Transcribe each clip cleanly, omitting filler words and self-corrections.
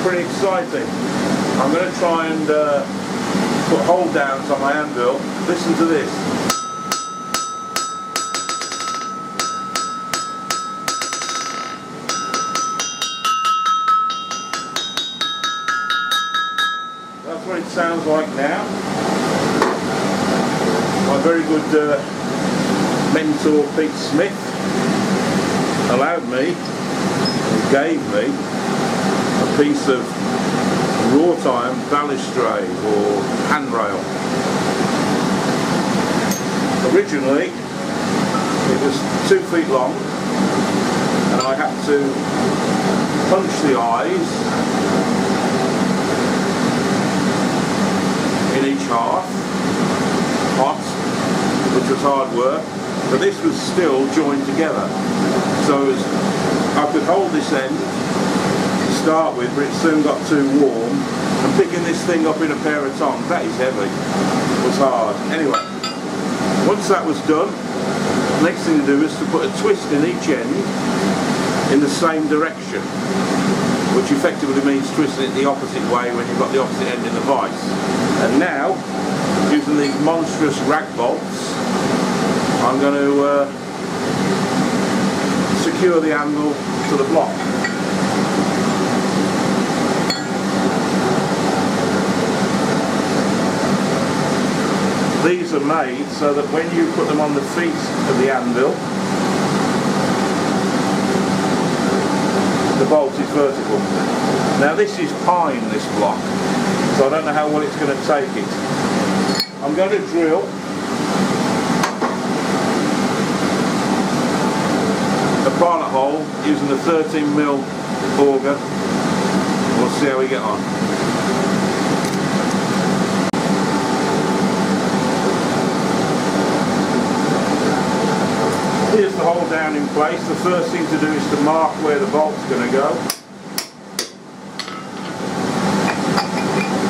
pretty exciting. I'm going to try and put hold downs on my anvil. Listen to this. That's what it sounds like now. My very good mentor Pete Smith allowed me, and gave me, a piece of wrought iron balustrade or handrail. Originally it was 2 feet long, and I had to punch the eyes in each half, hot, which was hard work, but this was still joined together. So I could hold this end to start with, but it soon got too warm, and picking this thing up in a pair of tongs, that is heavy, was hard. Anyway, once that was done, the next thing to do is to put a twist in each end in the same direction, which effectively means twisting it the opposite way when you've got the opposite end in the vise. And now, using these monstrous rag bolts, I'm going to secure the anvil to the block. These are made so that when you put them on the feet of the anvil, the bolt is vertical. Now this is pine, this block, so I don't know how well it's going to take it. I'm going to drill a pilot hole using the 13mm auger. We'll see how we get on. Here's the hole down in place. The first thing to do is to mark where the bolt's going to go.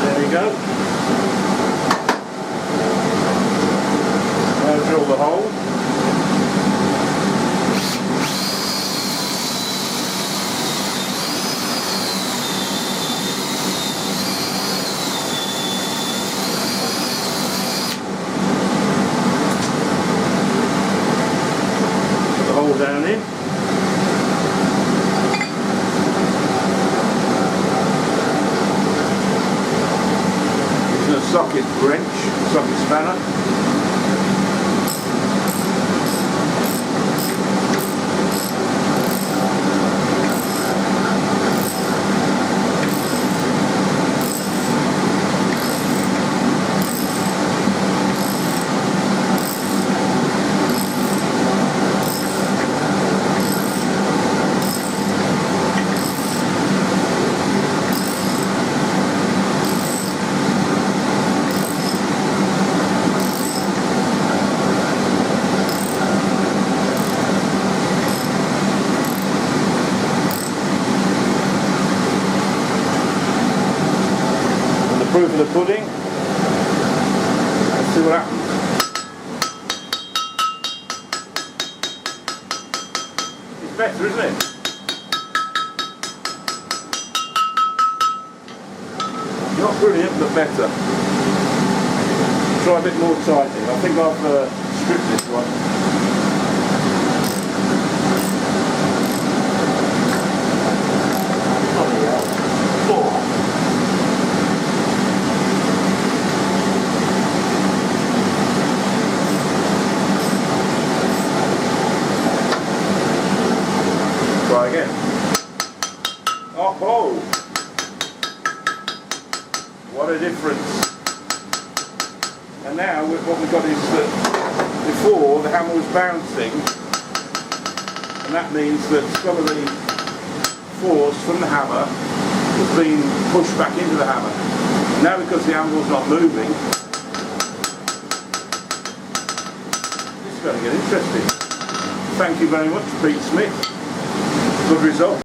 There we go. Now drill the hole. Down in. Using a socket wrench, socket spanner. Proof of the pudding. Let's see what happens. It's better, isn't it? Not brilliant, but better. Try a bit more tightening. I think I've stripped this one. Try again. Oh, what a difference. And now what we've got is that before the hammer was bouncing, and that means that some of the force from the hammer was being pushed back into the hammer. Now because the anvil's not moving, this is going to get interesting. Thank you very much, Pete Smith. Good result.